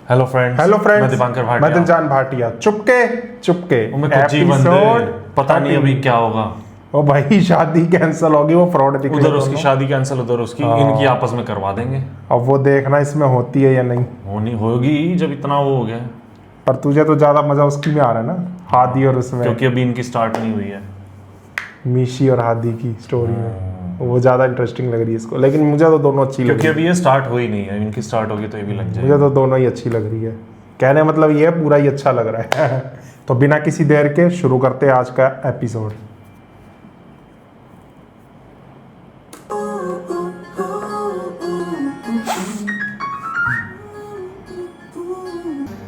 Hello friends, मैं दीपांकर भाटिया, मैं दिलजान Bhatia. Chupke Chupke episode पता नहीं अभी क्या होगा। ओ भाई शादी कैंसिल होगी, वो फ्रॉड दिख रही है। उधर उसकी शादी कैंसिल, उधर उसकी, इनकी आपस में करवा देंगे। अब वो देखना इसमें होती है या नहीं। होनी होगी जब इतना वो हो गया। पर तुझे तो ज्यादा मजा उसकी में आ रहा है ना, हादी और उसमें, क्योंकि अभी इनकी स्टार्ट नहीं हुई है, मीशी और हादी की स्टोरी में। वो ज्यादा इंटरेस्टिंग लग रही है इसको, लेकिन मुझे तो दोनों अच्छी लग क्योंकि रही अभी ये स्टार्ट हुई नहीं है। इनकी स्टार्ट होगी तो ये भी लग है। जाएगी। मुझे तो दोनों ही अच्छी लग रही है। कहने मतलब ये पूरा ही अच्छा लग रहा है। तो बिना किसी देर के शुरू करते हैं आज का एपिसोड।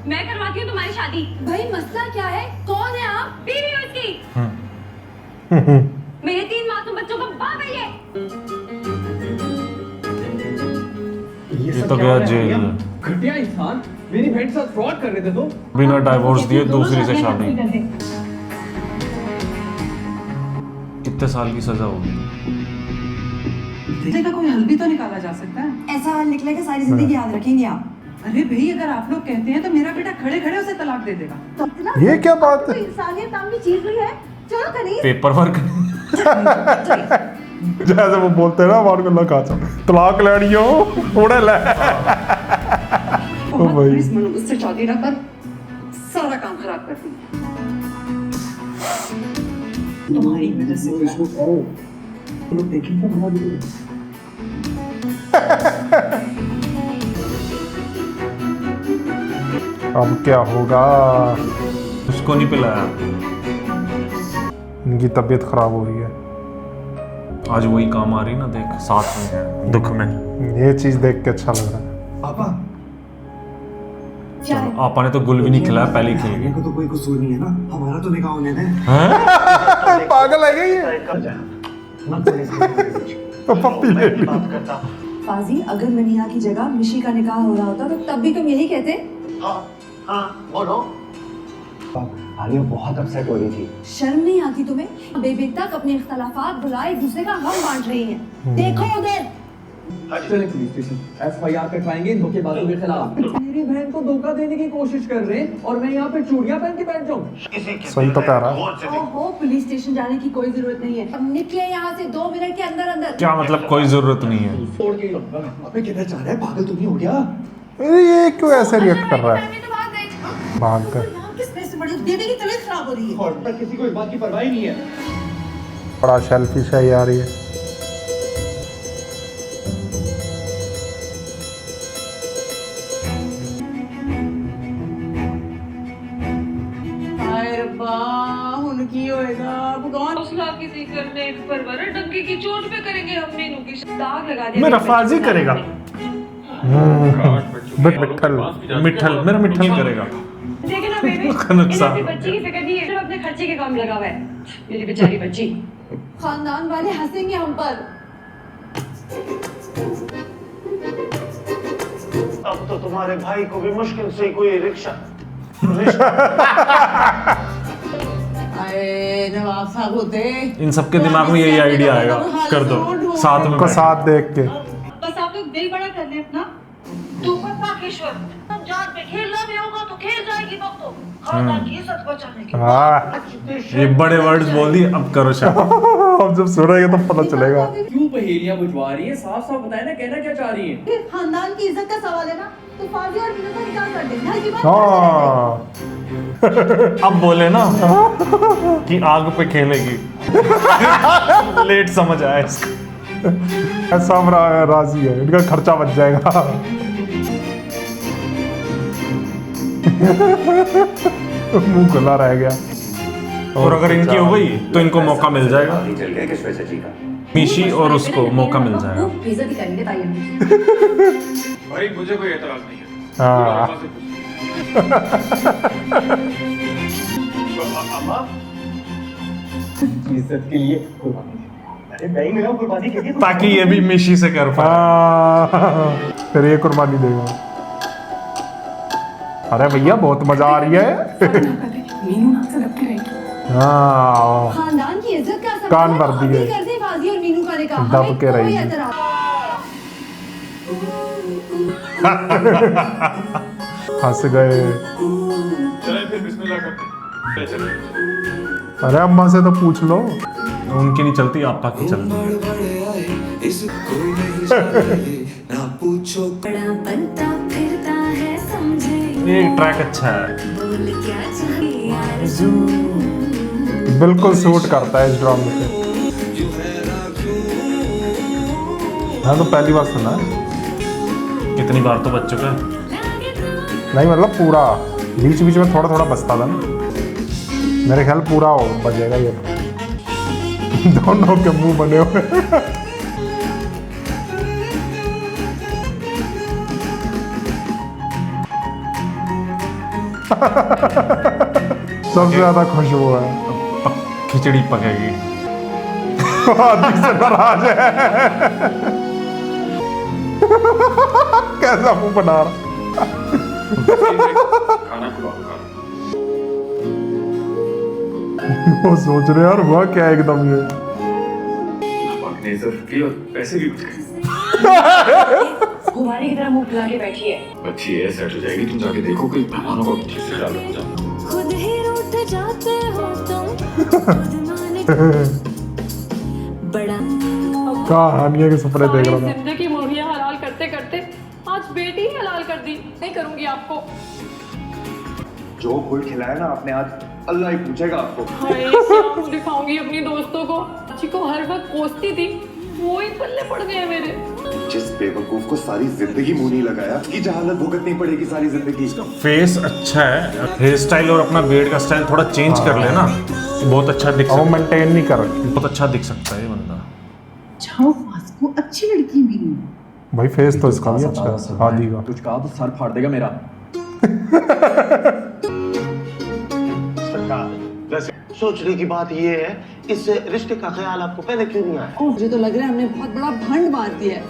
मैं करवाती हूँ तुम्हारी शादी। भाई मसला क्या है? कौन है आप? बीवी हो इसकी। मेरे 3 मासूम बच्चों का बाप है ये। ये तो गया जेल। घटिया इंसान, मेरी बहन के साथ फ्रॉड कर रहे थे। तो बिना डाइवोर्स दिए दूसरी से शादी। कितने साल की सजा होगी? का कोई हल भी तो निकाला जा सकता है। ऐसा हल निकलेगा सारी जिंदगी याद रखेंगे आप। अरे भाई, अगर आप लोग कहते हैं तो मेरा बेटा खड़े खड़े उसे तलाक दे देगा। तो इतना ये क्या बात है? इंसानियत नाम की चीज भी है। चलो करीब पेपर वर्क। जैसे वो बोलते हैं ना, मार को लगा तलाक लड़ी हो उड़े ले। ओ भाई इस मनुष्य से शादी ना कर, सारा काम खराब कर दी। तुम्हारी वजह से अब क्या होगा? उसको नहीं पिलाया। इनकी तबीयत खराब हो रही है। आज वही काम आ रही ना, देख साथ में है दुख में। ये चीज देख के अच्छा लग रहा है। पापा, चलो, आपा ने तो गुल भी नहीं खिलाया, पहले ही खिल गई। को तो कोई कसूर नहीं है ना, हमारा तो निकाह होने दे। पागल है क्या ये? तो पप्पी ले ली। फाजी, अगर मनीहा की जगह मिशी का निकाह हो रहा होता तो तब भी तुम यही कहते। बोलो। आलिया बहुत अपसेट हो रही थी। शर्म नहीं आती तुम्हें? बेबी तक अपने इख्तलाफात भुलाए एक दूसरे का गम बांट रही हैं। देखो उधर। चले पुलिस स्टेशन, FIR कटवाएंगे इन धोखेबाजों के खिलाफ। मेरी बहन को धोखा देने की कोशिश कर रहे हैं और मैं यहाँ पे चूड़ियां पहन के बैठ जाऊँ। सही तो कह रहा है। ओहो, पुलिस स्टेशन जाने की कोई जरूरत नहीं है। अब निकले यहाँ से 2 मिनट के अंदर अंदर। क्या मतलब कोई जरूरत नहीं है? छोड़ के अबे किधर जा रहा है, पागल तो नहीं हो गया? अरे ये क्यों ऐसे रिएक्ट कर रहा है? भाग कर। बेबी की तबीयत खराब हो रही है। और तक किसी को इस बात की परवाह ही नहीं है। बड़ा सेल्फिश है यार ये। उनकी होएगा भगवान। हौसला किसी करने पर वरन डंके की चोट पे करेंगे हम मीनू की दाग लगा दिया। मेरा फाजी करेगा। मिठल मेरा मिठल करेगा। देखिए ना बेबी, नुकसान। इन्हें बच्ची की फिक्र नहीं है, सिर्फ अपने खर्चे के काम लगा हुआ है। मेरी बेचारी बच्ची। खानदान वाले हंसेंगे हम पर। अब तो तुम्हारे भाई को भी मुश्किल से कोई रिक्शा। नवाब साहब होते इन सबके दिमाग में यही आइडिया आएगा, कर दो साथ में को साथ देख के। बस आप लोग दिल बड़ा कर ले अपना। तू मत पाकेश्वर, तुम जान पे खेलना भी होगा तो खेल जाएगी तो खानदान की इज्जत बचाने के। हाँ ये बड़े वर्ड्स बोल दिए, अब करो शादी। अब जब सुनेंगे तो पता चलेगा। क्यों पहेलियां बुझवा रही है? साफ साफ बताए ना, कहना क्या चाह रही है? फिर खानदान की इज्जत का सवाल है ना, तो फाजी और मीनू का निकाह कर देंगे। हर की बात हाँ अब बोले ना कि आग पे खेलेगी। लेट समझ आया इसको। सब राजी है, इनका खर्चा बच जाएगा। मुंह खुला रह गया। और अगर इनकी हो गई तो इनको मौका मिल जाएगा। चल गया किस वजह से जीता? मीशी और उसको मौका मिल जाएगा। बेइज्जती करेंगे ताई हम। भाई मुझे कोई एतराज नहीं है। हाँ इज्जत के लिए अरे मैं ही मेरा कुर्बानी के लिए ताकि ये भी मीशी से कर पाए। हाँ, फिर ये कुर्बानी देगा। अरे भैया बहुत मजा आ रही है। मीनू नाम से रखती रहेगी। हाँ खानदान की इज्जत का सवाल कान है, भर तो दिए। हम ही कर दे फाजी और मीनू का निकाह। दब हमें के कोई रहेगी। एतराज हंस गए। चलें फिर बिस्मिल्लाह करते हैं। चलें। अरे अम्मा से तो पूछ लो। उनकी नहीं चलती, आपा की चलती है। बड़ा बनता फिरता है समझे ये ट्रैक अच्छा है। बोल क्या चाहिए आरज़ू बिल्कुल सूट करता है इस ड्रामे पे। हाँ तो पहली बार सुना है। कितनी बार तो बच चुका है। नहीं मतलब पूरा, बीच बीच में थोड़ा थोड़ा बचता था ना। मेरे ख्याल पूरा हो बजेगा ये। दोनों के मुंह बने हुए। सबसे ज्यादा खुशबू है। खिचड़ी पकेगी। आदि से नाराज है। कैसा मुंह बना रहा। खाना खुलाओ खाना। वो सोच रहे यार हुआ क्या एकदम ये। आपने इज्जत की और पैसे भी बच गए। गुब्बारे की तरह मुंह फुला के बैठी है। अच्छी है, सेट हो जाएगी। तुम जाके देखो कि मेहमानों को ठीक से डालो हो जाए। खुद ही रूठ जाते हो तुम खुद माने बड़ा कहानियां के सपने देख रहा था। जिंदगी मुर्गियां हलाल करते करते आज बेटी ही हलाल कर दी। नहीं करूंगी आपको। जो फूल खिलाया ना आपने आज, अल्लाह ही पूछेगा आपको। हाय, क्या मुंह दिखाऊंगी अपनी दोस्तों को। अच्छी को हर वक्त कोसती थी, वो ही पल्ले पड़ गए मेरे। जिस बेवकूफ को सारी जिंदगी मुंह नहीं लगाया, उसकी जहालत भुगतनी पड़ेगी सारी जिंदगी। फेस अच्छा है, हेयर स्टाइल और अपना बेड का स्टाइल थोड़ा चेंज कर लेना, बहुत अच्छा दिख वो सकता है। मेंटेन नहीं कर रखी। बहुत अच्छा दिख सकता है ये बंदा। जाओ फास्को, अच्छी लड़की मिली। भाई फेस तो इसका भी अच्छा है, आदि का। कुछ कहा तो सर फाड़ देगा मेरा। सरकार, वैसे सोचने की बात ये है, इस रिश्ते का ख्याल आपको पहले क्यों नहीं आया? मुझे तो लग रहा है हमने बहुत बड़ा भंड मार दिया है।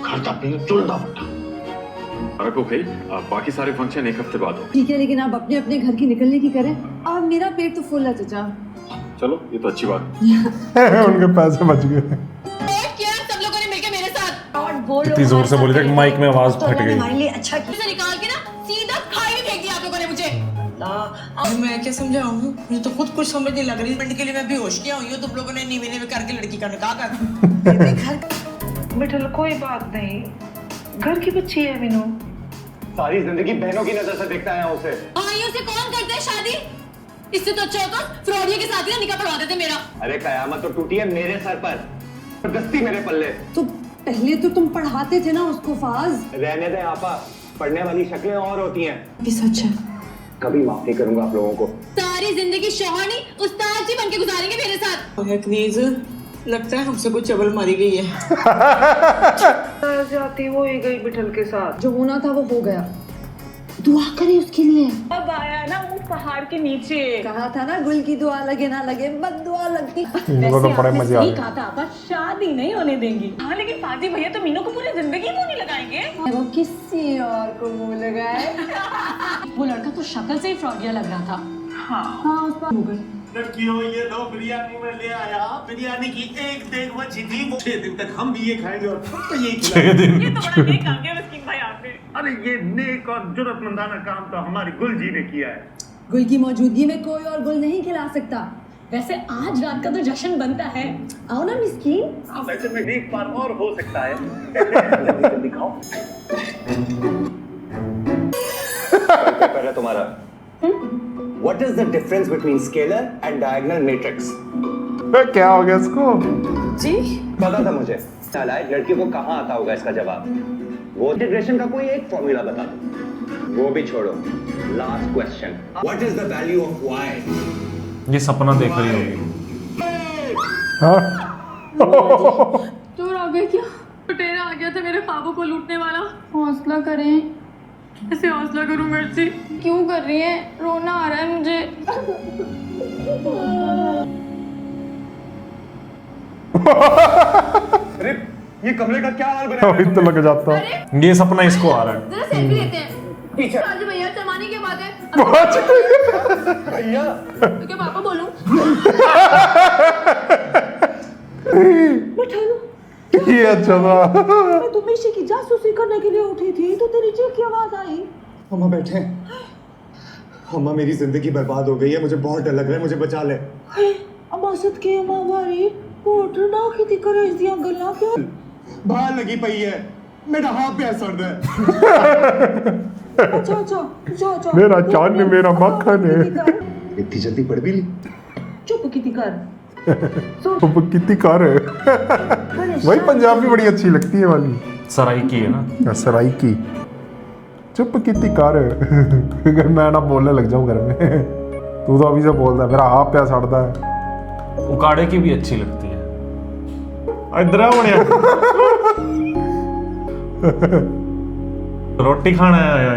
खर्चा पी चुलदा फटा। रखो भाई, आप बाकी सारे फंक्शन एक हफ्ते बाद हो। ठीक है, लेकिन आप अपने अपने घर की निकलने की करें। अब मेरा पेट तो फुल है चाचा। चलो, ये तो अच्छी बात है। उनके पैसे बच गए। क्या सब लोगों ने मिलकर मेरे साथ कितनी जोर से बोली थी कि माइक में आवाज फट गई। हमारे लिए अच्छा किया से निकाल के ना सीधा खाई में फेंक दिया आप लोगों ने मुझे। अब मैं क्या समझाऊं? मुझे तो खुद कुछ समझ नहीं लग रही। मिनट के लिए मैं बेहोश किया हुई हूँ। तुम लोगों ने नीवे नीवे करके लड़की का निकाह कर। बिठल कोई बात नहीं, घर की बच्ची है मीनू। सारी जिंदगी बहनों की नजर से देखता है उसे। भाइयों से कौन करता है शादी? इससे तो अच्छा होता फ्रॉडिया के साथ ही ना निकाह पढ़वा देते मेरा। अरे कयामत तो टूटी है मेरे सर पर, जबरदस्ती मेरे पल्ले। तो पहले तो तुम पढ़ाते थे ना उसको फाज। रहने दे आपा, पढ़ने वाली शक्लें और होती हैं। ये सच है। कभी माफ नहीं करूंगा आप लोगों को। सारी जिंदगी शौहर नहीं उस्ताद जी बन के गुजारेंगे मेरे साथ। कनीज, लगता है हमसे कुछ चबल मारी गई है। जाती हो ही गई बिठल के साथ। जो होना था वो हो गया। दुआ करें उसके लिए। अब आया ना वो पहाड़ के नीचे। कहा था ना गुल की दुआ लगे ना लगे, बद दुआ लगती। इनको तो बड़े मजे आ सही गए। कहा था आपा, शादी नहीं होने देंगी। हाँ लेकिन फाजी भैया तो मीनू को पूरी जिंदगी मुंह नहीं लगाएंगे। वो किसी और को मुंह लगाए। वो लड़का तो शक्ल से ही फ्रॉडिया लग रहा था। हाँ उस पर हो गई। लड़कियों, ये लो बिरयानी में ले आया। बिरयानी की एक देग बची थी, 6 दिन तक हम भी ये खाएंगे और खुद को यही खिलाएंगे। ये तो बड़ा नेक काम किया मिस्किन भाई आपने। अरे ये नेक और जुर्रतमंदाना काम तो हमारी गुल जी ने किया है। गुल की मौजूदगी में कोई और गुल नहीं खिला सकता। वैसे आज रात का तो जश्न बनता है। आओ ना मिस्कीन। वैसे में एक बार और हो सकता है। दिखाओ पेपर है तुम्हारा। What is the difference between scalar and diagonal matrix? क्या हो गया इसको? जी पता था मुझे। नालायक लड़की को कहाँ आता होगा इसका जवाब। वो इंटीग्रेशन का कोई एक फॉर्मूला बता दो। वो भी छोड़ो। Last question. What is the value of y? ये सपना देख रही होगी। हाँ? चोर आ गए क्या? लुटेरा आ गया था मेरे ख्वाबों को लूटने वाला। हौसला करें। कैसे हौसला करूं मिर्ची? क्यों कर रही है? रोना आ रहा है मुझे। अरे ये कमरे का क्या हाल बना अभी तो लग जाता। ये सपना इसको आ रहा है। जरा सेल्फी लेते हैं। पीछे आज भैया जमाने के बाद है। भैया तो क्या पापा बोलूं? ये अच्छा था। मैं तो मिशी की जासूसी करने के लिए उठी थी तो तेरी चीख की आवाज आई। अम्मा बैठे। अम्मा मेरी जिंदगी बर्बाद हो गई है, मुझे बहुत डर लग रहा है, मुझे बचा ले। अम्मा सदके अम्मा वारी पोट ना किती करे दिया गल्ला क्या बाहर लगी पई है, मेरा हाथ पे सर्द है। अच्छा मेरा चांद मेरा मक्खन है। इतनी जल्दी पढ़ भी ली? चुप किती कर कितनी कार है। वही पंजाबी बड़ी अच्छी लगती है वाली, सराई की है ना, सराई की। चुप कितनी कार है। अगर मैं ना बोलने लग जाऊं घर में, तू तो अभी से बोलता है, मेरा हाथ पे सड़ता है। उकाड़े की भी अच्छी लगती है। इधर आओ बढ़िया। रोटी खाना आया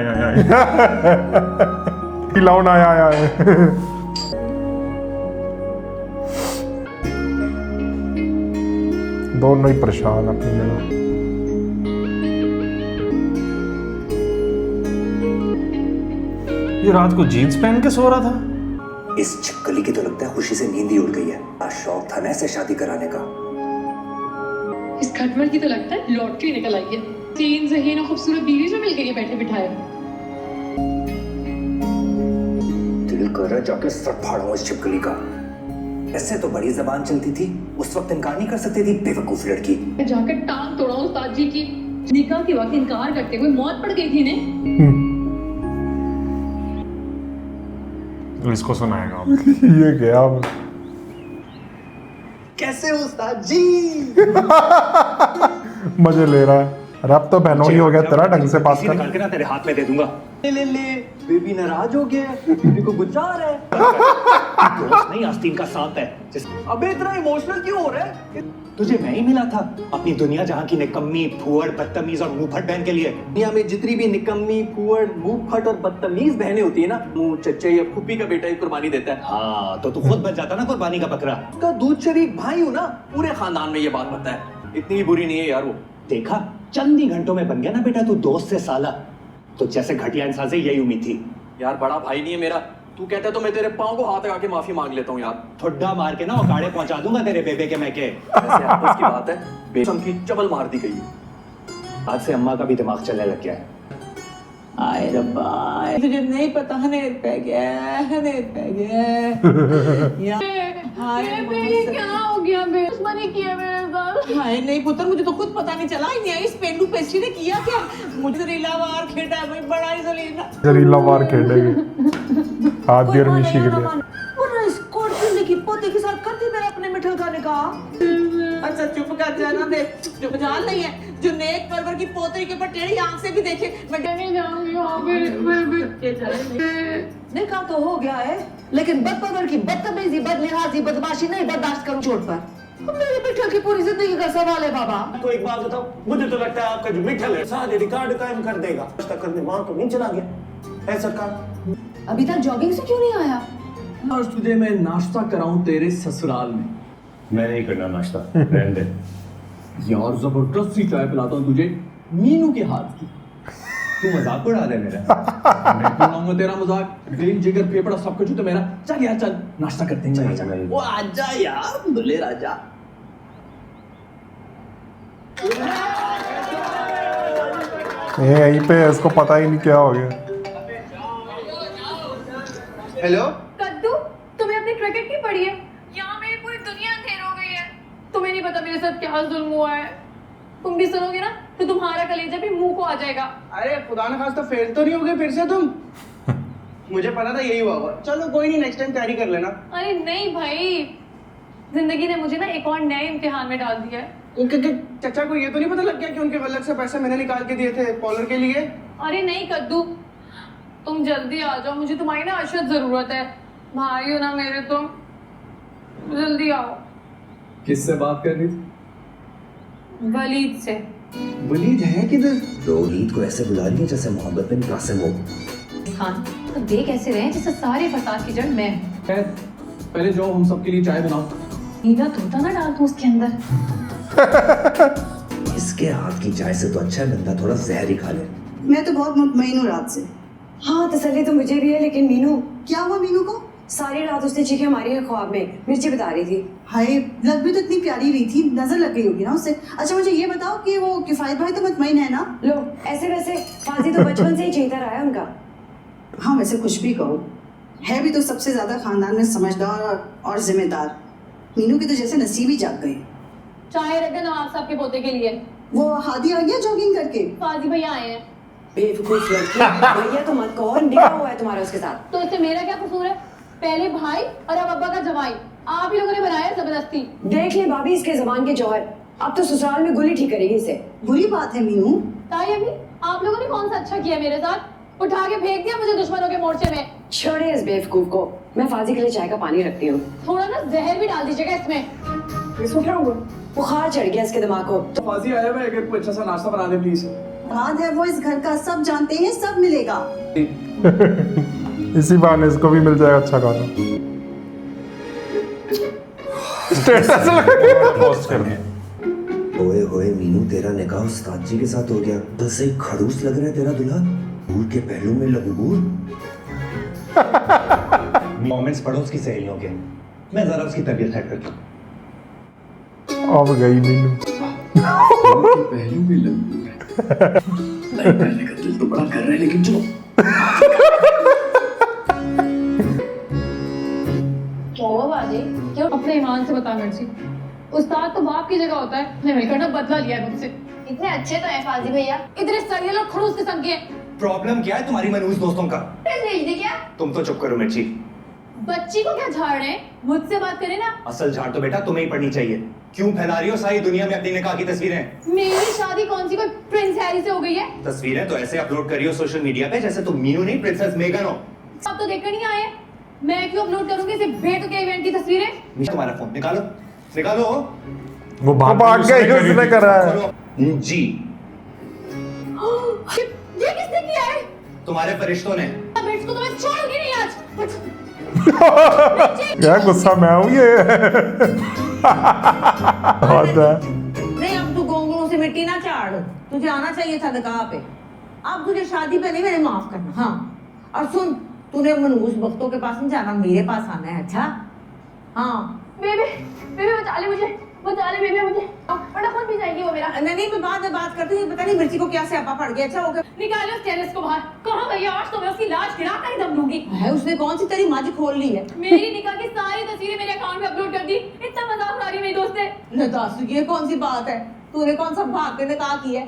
खिलाना आया है। दोनों ही परेशान अपनी जगह। ये रात को जीन्स पहन के सो रहा था। इस छिपकली की तो लगता है खुशी से नींद ही उड़ गई है। शौक था ना ऐसे शादी कराने का। इस खटमल की तो लगता है लॉटरी निकल आई है। 3 ज़हीन और खूबसूरत बीवी जो मिल गई है बैठे बिठाए। दिल कर रहा जाके सर फाड़ूं इस छिपकली का। ऐसे तो बड़ी जबान चलती थी, उस वक्त इनकार नहीं कर सकती थी, बेवकूफ लड़की। जाकर टांग तोड़ा उस्ताद जी की। निकाह के वक्त इनकार करते हुए मौत पड़ गई थी ने। इसको सुनाएगा आप। ये क्या कैसे हो उस्ताद जी? मजे ले रहा है। अरे अब तो बहनों ही हो गया तेरा, ढंग से पास कर। निकाल के ना तेरे हाथ में दे दूंगा। ले बेबी नाराज हो गया है, बेबी को गुस्सा आ रहा है। दोस्त नहीं, आस्तीन का सांप है। अबे इतना इमोशनल क्यों हो रहा है? तुझे मैं ही मिला था अपनी दुनिया जहां की निकम्मी, फुअड़, बदतमीज और मुंहफट बहन के लिए। दुनिया में जितनी भी निकम्मी, फुअड़, मुंहफट और बदतमीज बहनें होती है ना, मुंह चच्चे या फुप्पी का बेटा ही कुर्बानी देता है। हाँ तो तू खुद बच जाता ना कुर्बानी का बकरा। उसका दूध शरीक भाई हूँ ना, पूरे खानदान में ये बात पता है। इतनी भी बुरी नहीं है यार वो। देखा, चंद ही घंटों में बन गया ना बेटा तू दोस्त से साला। तो जैसे घटिया इंसान से यही उम्मीद थी। यार बड़ा भाई नहीं है मेरा, तू कहता है तो मैं तेरे पाँव को हाथ लगा के माफी मांग लेता हूँ यार। ठुड्डा मार के ना उकाड़े पहुंचा दूंगा तेरे बेबे के मैके। ऐसे आपस की बात है, बेसम की चबल मार दी गई है। आज से अम्मा का भी दिमाग चलने लग गया है। आए रब्बा, तुझे नहीं पता हनेर पे गया यार। हाय क्या हो गया बे? दुश्मनी की है मेरे साथ। हाय नहीं पुत्र, मुझे तो खुद पता नहीं चला इस पेंडू पेस्ट्री ने किया क्या। मुझे जरीला वार खेटा है भाई, बड़ा ही जरीला वार खेलेगी हाथ और मिशी के लिए। वरना इस कोट पिल्ले की पोते के साथ करती मैं अपने मिठल खाने का। अच्छा चुप कर जाना बे, चुप जान नहीं है जो नेक परवर की पोतरी के ऊपर टेढ़ी आंख से भी देखे। मैं नहीं जाऊंगी निकाह तो हो गया है, लेकिन बदपरवर की बदतमीजी, बदलिहाजी, बदमाशी नहीं बर्दाश्त करूं चोट पर। मेरे मिठल की पूरी जिंदगी का सवाल है बाबा। तो एक बात बताओ, मुझे तो लगता है आपका जो मिठल है सारे रिकॉर्ड कायम कर देगा। आज तक दिमाग तो नहीं चला गया है सरकार। अभी तक जॉगिंग से क्यों नहीं आया? आज तुझे मैं नाश्ता कराऊं तेरे ससुराल में। मैं नहीं करना नाश्ता, रहने दे। यार जबरदस्त सी चाय पिलाता हूँ तुझे, मीनू के हाथ की। तू मजाक उड़ा रहा है मेरा। मैं तो लाऊंगा तेरा मजाक, दिल जिगर फेफड़ा सब कुछ तो मेरा। चल यार चल नाश्ता करते हैं। नहीं। वो आजा यार दुल्हे राजा। यहीं पे इसको पता ही नहीं क्या हो गया। हेलो कद्दू, तुम्हें अपनी क्रिकेट की पड़ी है? यहाँ मेरी पूरी दुनिया अंधेर हो गई है। तुम्हें नहीं पता मेरे साथ क्या जुल्म हुआ है। तुम भी सुनोगे ना तो तुम्हारा कलेजा भी मुंह को आ जाएगा। अरे खुदा न खास्ता फेल तो नहीं हो गए फिर से तुम? मुझे पता था यही हुआ होगा। चलो कोई नहीं, नेक्स्ट टाइम तैयारी कर लेना। अरे नहीं भाई, जिंदगी ने मुझे ना एक और नए इम्तिहान में डाल दिया है। चाचा को ये तो नहीं पता लग गया कि उनके गलत से पैसे मैंने निकाल के दिए थे कॉलर के लिए? अरे नहीं कद्दू, तुम जल्दी आ जाओ, मुझे तुम्हारी ना अशद जरूरत है। भाई हो ना मेरे, तुम जल्दी आओ। किससे बात कर रही थी? वलीद से। वलीद है किधर? रोहित को ऐसे बुला रही है जैसे मोहब्बत में कासिम हो। हाँ तो देख ऐसे रहे जैसे सारे फसाद की जड़ मैं। पहले जाओ हम सबके लिए चाय बनाओ। नीला तोता ना डाल दूं उसके अंदर। इसके हाथ की चाय से तो अच्छा है बंदा थोड़ा जहर ही खा ले। मैं तो बहुत मुतमईन हूँ रात से। हाँ तसल्ली तो मुझे भी है, लेकिन मीनू क्या हुआ मीनू को? सारी रात उसने चीखें मारी है ख्वाब में, मिर्ची बता रही थी। हाय, लग भी तो इतनी प्यारी रही थी, नजर लग गई होगी ना उससे। अच्छा मुझे ये बताओ कि वो किफायत भाई तो मुतमईन है ना? लो ऐसे वैसे फाजी तो बचपन से ही चीता रहा है उनका। हाँ वैसे कुछ भी कहो, है भी तो सबसे ज्यादा खानदान में समझदार और जिम्मेदार। मीनू की तो जैसे नसीब ही जाग गई। चाय रख दे नवाब साहब के पोते के लिए। वो हादी आ गया जॉगिंग करके। फाजी भैया आए हैं। बेवकूफ लड़की, भैया तो मत कहो, निकाह हुआ है तुम्हारा उसके साथ। तो इससे मेरा क्या कसूर है? पहले भाई और अब अब्बा का जवाई, आप ही लोगों ने बनाया जबरदस्ती। देख ले भाभी इसके जबान के जौहर, अब तो ससुराल में गुली ठीक करेगी इसे। बुरी बात है मीनू। ताई अभी आप लोगों ने कौन सा अच्छा किया मेरे साथ? उठा के फेंक दिया मुझे दुश्मनों के मोर्चे में। छोड़े इस बेवकूफ को, मैं फाजी के लिए चाय का पानी रखती हूँ। थोड़ा ना जहर भी डाल दीजिएगा इसमें। इसको क्या हुआ? बुखार चढ़ गया इसके दिमाग को। तो फाजी आया हुआ है, अगर कोई अच्छा सा नाश्ता बना दे प्लीज। बात है वो इस घर का, सब जानते हैं, सब मिलेगा। इसी बहाने इसको भी मिल जाएगा अच्छा खाना। स्टेटस लगा के पोस्ट कर दिया। ओए होए मीनू, तेरा निकाह उस्ताद जी के साथ हो गया। तो से खड़ूस लग रहा है तेरा दूल्हा, दूर के पहलू में लंगूर। मोमेंट्स पढ़ो उसकी सहेलियों के, मैं जरा उसकी तबीयत सेट करता हूँ। अब गई मीनू। पहलू में लंगूर है। नहीं करने का दिल तो बड़ा कर रहा है, लेकिन चलो। क्या हुआ बाजी? क्यों? अपने ईमान से बता मिर्ची, उस्ताद तो बाप की जगह होता है। ने मिलकर ना बदला लिया है मुझसे। इतने अच्छे तो हैं फाजी भैया, इतने सरियल और खड़ूस किस्म के हैं। प्रॉब्लम क्या है तुम्हारी मनहूस दोस्तों का? भेज दी क्या? तुम तो चुप करो मिर्ची। बच्ची को क्या झाड़ रहे हैं? मुझसे बात करें ना। असल झाड़ तो बेटा तुम्हें ही पड़नी चाहिए। क्यों फैला रही हो सारी दुनिया में अपनी निकाह की तस्वीरें? मेरी शादी कौन सी कोई प्रिंस हैरी से हो गई है? तस्वीरें तो ऐसे अपलोड करी हो सोशल मीडिया पे जैसे तुम मीनू नहीं प्रिंसेस मेगन हो। आप तो देखकर नहीं आए, मैं क्यों अपलोड करूंगी सिर्फ बेतुके इवेंट की तस्वीरें? तुम्हारा फोन निकालो, निकालो। वो भाग गई, उसने करा है। जी ये किसने किया है? तुम्हारे फरिश्तों ने। बिट्स को तो मैं छोड़ूंगी नहीं आज। क्या गुस्सा मैं हूँ ये। नहीं अब तू गोंगलों से मिट्टी ना चाड़, तुझे आना चाहिए था निकाह पे। अब तुझे शादी पे नहीं, मैंने माफ करना। हाँ और सुन, तूने मनहूस वक्तों के पास नहीं जाना, मेरे पास आना है। अच्छा हाँ बेबी, बेबी बचा ले मुझे, बचा ले बेबी मुझे, वरना खुद भी जाएगी वो मेरा। नहीं मैं बाद में बात करती हूँ। पता नहीं मिर्ची को क्या स्यापा पड़ गया। अच्छा हो गया, निकालो उस टेरेस को बाहर। कहाँ गई आज? तो मैं उसकी लाश गिराकर ही दम लूंगी। है उसने कौन सी तेरी मज खोल ली है? मेरी निकाह की सारी तस्वीरें मेरे अकाउंट में अपलोड कर दी। इतना मजाक उड़ा रही मेरी दोस्त है। नतासु ये कौन सी बात है? तूने कौन सा भाग के निकाह किया है?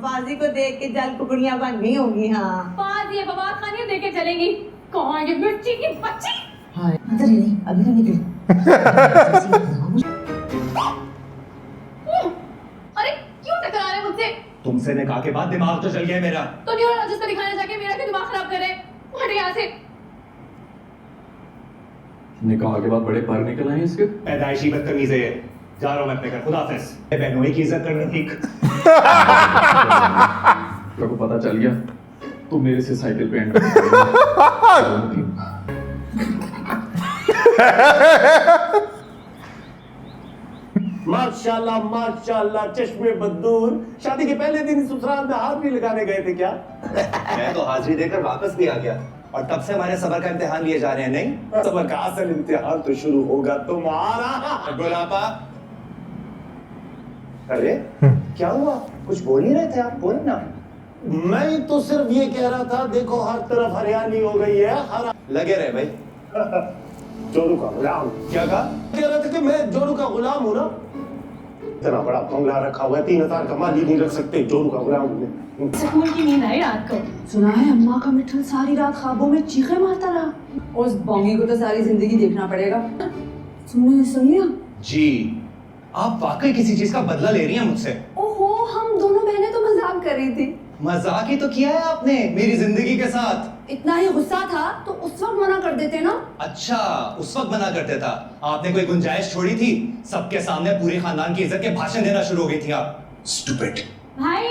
फाजी को देख के जल कुकड़ियां बन गई होंगी। हाँ फाजी ये बवाल खानी देके चलेंगी। कहाँ ये मिर्ची की बच्ची? हाँ अंदर ही नहीं, अभी तो निकली। अरे क्यों टकरा रहे मुझसे? तुमसे निकाह के बाद दिमाग तो चल गया मेरा। तो न्यूरोलॉजिस्ट को दिखाने जाके मेरा क्यों दिमाग खराब करे? हट यहाँ से। निकाह के बाद बड़े पर निकल आए इसके। पैदाइशी बदतमीज है ये। जा रहा हूँ मैं अपने घर, खुदा हाफिज। बहनों की इज्जत करना ठीक। को पता चल गया तो मेरे से साइकिल पे एंड माशाल्लाह माशाल्लाह, चश्मे बदूर। शादी के पहले दिन ससुराल में हाथ भी लगाने गए थे क्या? मैं तो हाजिरी देकर वापस भी आ गया और तब से हमारे सबर का इम्तिहान लिए जा रहे हैं। नहीं, सबर का असल इम्तिहान तो शुरू होगा तुम्हारा। गुलाबा। अरे क्या हुआ? कुछ बोल ही रहे थे आप, बोले ना। मैं तो सिर्फ ये कह रहा था, देखो हर तरफ हरियाली हो गई है। हरा लगे रहे भाई। जोरू का गुलाम। क्या कहा? कह रहा था कि मैं जोरू का गुलाम हूँ ना। इतना बड़ा बंगला रखा हुआ है, 3000 का माल ही नहीं रख सकते। जोरू का गुलाम हूँ। सुकून की नींद आई रात को। सुना है अम्मा का मिठल सारी रात ख्वाबों में चीखे मारता रहा। उस बोंगी को तो सारी जिंदगी देखना पड़ेगा। सुनिए जी, आप वाकई किसी चीज का बदला ले रही हैं मुझसे? ओहो, हम दोनों बहनें तो मजाक कर रही थी। मजाक ही तो किया है आपने मेरी जिंदगी के साथ। इतना ही गुस्सा था तो उस वक्त मना कर देते ना। अच्छा, उस वक्त मना करते था। आपने कोई गुंजाइश छोड़ी थी? सबके सामने पूरे खानदान की इज्जत के भाषण देना शुरू हो गई थी आप। स्टूपिड। भाई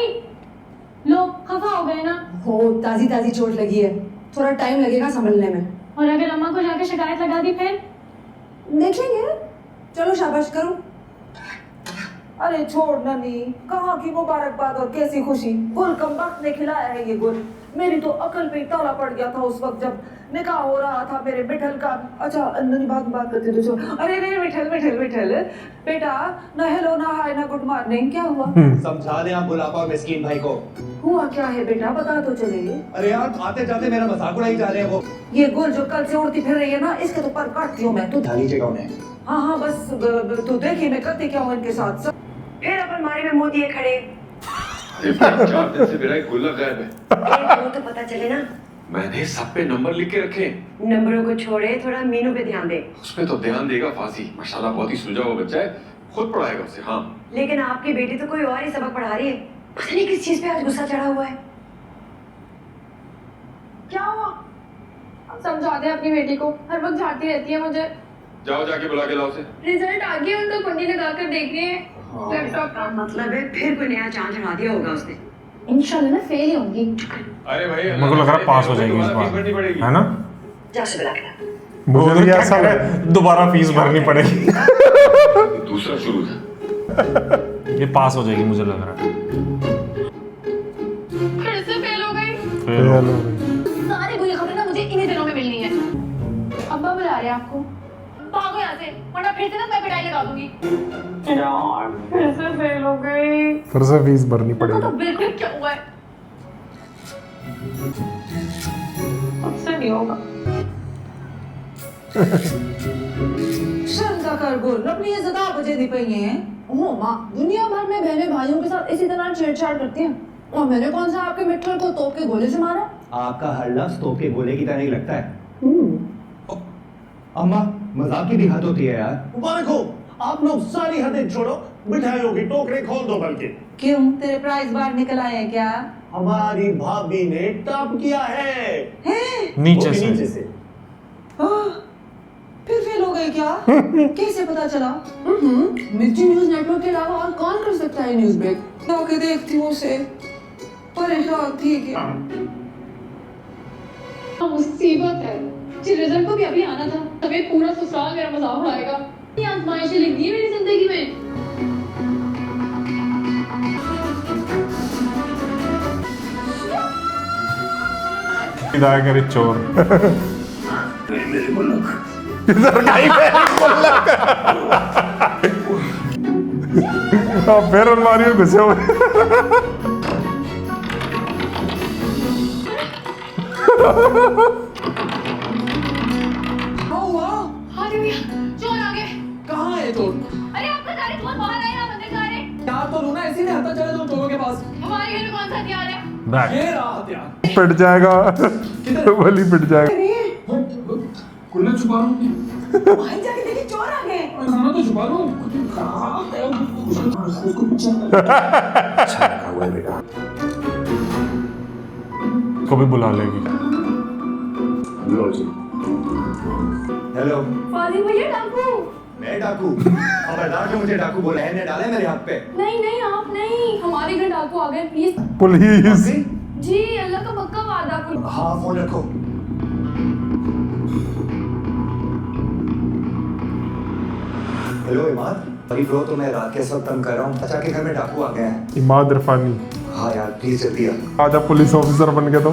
लोग खफा हो गए ना। हो, ताजी ताजी चोट लगी है, थोड़ा टाइम लगेगा संभलने में। और अगर अम्मा को जाके शिकायत लगा दी फिर? देखेंगे। चलो शाबाश करो। अरे छोड़ ननी, कहाँ की मुबारकबाद और कैसी खुशी। गुल कम वक्त ने खिलाया है ये गुल। मेरी तो अकल पे ताला पड़ गया था उस वक्त जब निकाह हो रहा था मेरे मिठल का। अच्छा अंदर बात करते तो चलो। अरे अरे मिठल बेटा, ना हेलो ना हाय ना गुड मॉर्निंग, क्या हुआ? समझा दे आप बुलापा मिस्कीन भाई को। हुआ क्या है बेटा, बता तो चले। अरे यार आते जाते मेरा मजाक उड़ाई जा रहे हैं वो। ये गुल जो कल से उड़ती फिर रही है ना, इसके तो पर काटती हूँ मैं। तू ढाली जगह उन्हें। हाँ बस तू देखिए मैं करती क्या हूँ इनके साथ। फिर अपन मारी में मोदी खड़े। अरे 4 दिन से मेरा एक गुल्लक गायब है। वो तो पता चले ना। मैंने सब पे नंबर लिख के रखे। नंबरों को छोड़े, थोड़ा मीनू पे ध्यान दे। उस पे तो ध्यान देगा फाजी, माशाल्लाह बहुत ही सुलझा हुआ बच्चा है, खुद पढ़ाएगा उसे। हाँ लेकिन आपकी बेटी तो कोई और ही सबक पढ़ा रही है, पता नहीं किस चीज पे आज गुस्सा चढ़ा हुआ है। क्या हुआ? समझा दे अपनी बेटी को, हर वक्त झाड़ती रहती है मुझे। जाओ जाके बुला के लाओ उसे। रिजल्ट आ गया, उनको कुंडी लगाकर देख रही है लैपटॉप का। मतलब है फिर कोई नया चांद चढ़ा दिया होगा उसने। इंशाल्लाह ना फेल ही होंगी। अरे भाई मेरे को लग रहा है पास हो जाएगी इस बार, है ना? जा से बुला के ला। मुझे तो ऐसा लग रहा है दोबारा फीस भरनी पड़ेगी। दूसरा शुरू था। ये पास हो जाएगी मुझे लग रहा है। फिर से फेल हो गई। सारी बुरी खबरें ना मुझे इन्हीं दिनों में मिलनी है। अब्बा बुला रहे हैं आपको, भागो यहाँ से वरना फिर से ना मैं पिटाई लगा दूंगी। यार फिर से फेल हो गई। फिर से फीस भरनी पड़ेगी। तो बिल्कुल क्या हुआ है, अब से नहीं होगा। शर्म कर गुल, अपनी इज्जत आप बचे दी पई हैं। ओ माँ, दुनिया भर में बहनें भाइयों के साथ इसी तरह छेड़छाड़ करती हैं, और मैंने कौन सा आपके मिठल को तोप के गोले से मारा? आपका हर लफ्ज तोप के गोले की तरह ही लगता है। अम्मा मजाक की भी हद होती है यार। मुबारक हो, आप लोग सारी हदें छोड़ो, मिठाइयों की टोकरे खोल दो। बल्कि क्यों, तेरे प्राइस बाहर निकल आए हैं क्या? हमारी भाभी ने टॉप किया है नीचे से। फिर फेल हो गए क्या? कैसे पता चला? मिर्ची न्यूज नेटवर्क के अलावा और कौन कर सकता है न्यूज ब्रेक? के देखती हूँ उसे, परेशान थी क्या? मुसीबत है, रिजल्ट को भी अभी आना था, तभी पूरा ससुराल मेरा मजाक उड़ाएगा। ये आजमाइशें लिख दी है मेरी जिंदगी में। विदाई करे चोर। मेरे गुल्लक इधर का ही मेरे गुल्लक। अब फिर अलमारी में घुसे हुए। चोर आ गए। कहाँ है चोर? अरे आपका सारे चोर बाहर आए ना, मंदिर जा रहे हैं। यार तो लूना इसी ने हत्या चले तुम चोरों के पास। हमारे घर में कौन सा हथियार है? ये रहा हथियार। पिट जाएगा, बलि पिट जाएगा। गुल्लक छुपा रहा हूँ। वहीं जाके देखिए चोर आ गए। खाना तो छुपा रहा हूँ। अच्छा रखा हुआ है बेटा। को भी बुला लेगी। हेलो फाजी भैया डाकू। मैं डाकू? खबरदार जो मुझे डाकू बोला है, ने डाले मेरे हाथ पे। नहीं आप नहीं, हमारे घर डाकू आ गए, प्लीज। पुलिस। जी अल्लाह का पक्का वादा। हाँ फोन रखो। हेलो इमाद, अभी ब्रो तो मैं रात के वक्त तंग कर रहा हूँ, चाचा के घर में डाकू आ गया है। इमाद इरफानी। हाँ यार प्लीज जल्दी आ। आजा पुलिस ऑफिसर बन गया तो।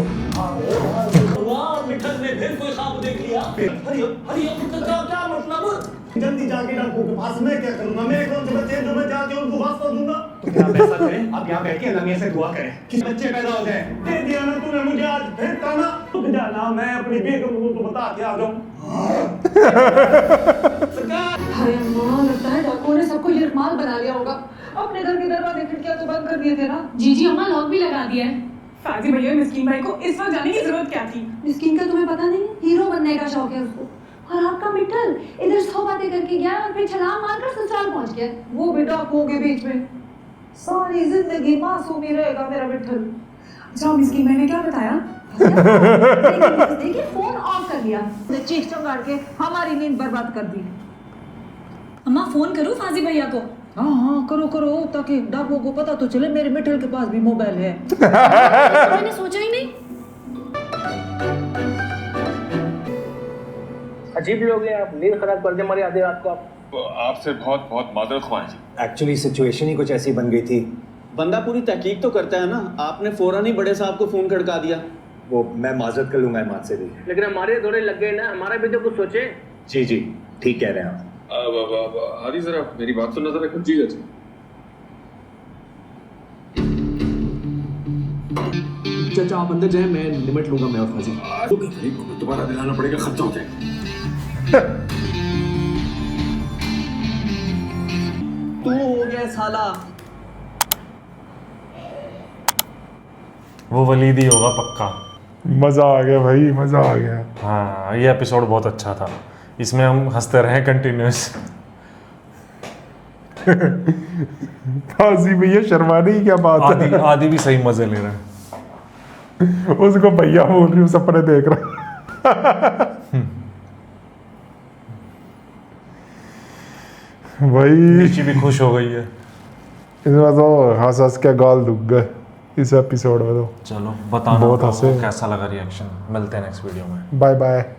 मिठल ने फिर कोई ख्वाब देख लिया। हरिओम का क्या मतलब? जल्दी जाके डाकू के पास, मैं क्या करूंगा? मेरे कौन से बच्चे जो मैं जाके उनको वास्ता दूंगा? तो क्या आप ऐसा करें, आप यहाँ बैठ के अल्लाह मियां से दुआ करें कि बच्चे पैदा हो जाए। दे दिया ना तूने मुझे आज, फिर ताना रुक जाना, मैं अपनी बेगम को तो बता के आ जाऊं। हाय अम्मा, लगता है डाकुओं ने सबको यरमाल बना लिया होगा। अपने घर के दरवाजे खिड़कियां तो बंद कर दिए थे ना? जी अम्मा लॉक भी लगा दिया है। फाजी भैया मिस्कीन भाई को इस वक्त जाने की जरूरत क्या थी? मिस्किन का तुम्हें पता नहीं, हीरो बनने का शौक है उसको। और आपका मिठल इधर 100 बातें करके गया और फिर छलांग मारकर ससुराल पहुंच गया। वो भी डाकुओं के बीच में सारी जिंदगी मासूम ही रहेगा मेरा मिठल। अच्छा मिस्कीन भाई ने क्या बताया? देखिए फोन ऑफ कर दिया, चीख चंगाड़ के हमारी नींद बर्बाद कर दी। अम्मा फोन करूं फाजी भैया को? हाँ करो, ताकि डाकुओं को पता तो चले मेरे मिठल के पास भी मोबाइल है। मैंने सोचा ही नहीं। अजीब लोग हैं आप, नींद खराब कर दे हमारी आधी रात को। आपसे बहुत बहुत माजरत ख्वाहिश जी। एक्चुअली सिचुएशन ही कुछ ऐसी बन गई थी। बंदा पूरी तहकीक तो करता है ना, आपने फौरन ही बड़े साहब को फोन खड़का दिया। वो मैं माजरत कर लूंगा इमाद से भी। लेकिन हमारे थोड़े लग गए ना, हमारा भी तो कुछ सोचे। जी जी ठीक कह रहे हैं आप। हादी जरा मेरी बात सुनना जरा कुछ चीज अच्छी। चाचा आप अंदर जाए, मैं निमट लूंगा मैं और फाजी। दोबारा दिलाना पड़ेगा, खर्चा हो जाएगा। तू हो गया साला। वो वलीद ही होगा पक्का। मजा आ गया भाई, मजा आ गया। हाँ ये एपिसोड बहुत अच्छा था, इसमें हम हंसते रहे कंटिन्यूस। फाजी भैया शर्माने की क्या बात है। आदि भी सही मजे ले रहे हैं। उसको भैया बोल रही हूँ, सपने देख रहा भाई। नीची भी खुश हो गई है इसमें तो हंस हंस के गाल दुख गए इस एपिसोड में तो। चलो बताना बहुत हंसे। कैसा लगा रिएक्शन। मिलते हैं नेक्स्ट वीडियो में। Bye bye.